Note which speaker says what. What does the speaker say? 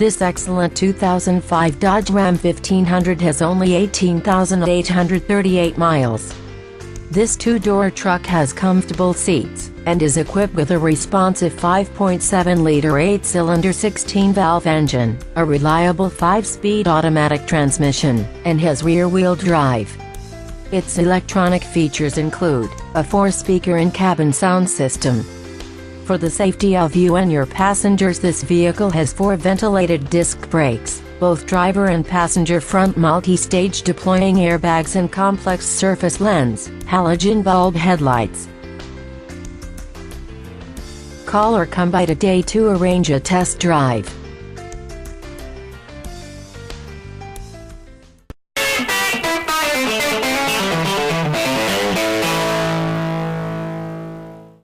Speaker 1: This excellent 2005 Dodge Ram 1500 has only 18,838 miles. This two-door truck has comfortable seats, and is equipped with a responsive 5.7-liter 8-cylinder 16-valve engine, a reliable 5-speed automatic transmission, and has rear-wheel drive. Its electronic features include a 4-speaker in-cabin sound system. For the safety of you and your passengers, this vehicle has 4 ventilated disc brakes, both driver and passenger front multi-stage deploying airbags, and complex surface lens, halogen bulb headlights. Call or come by today to arrange a test drive.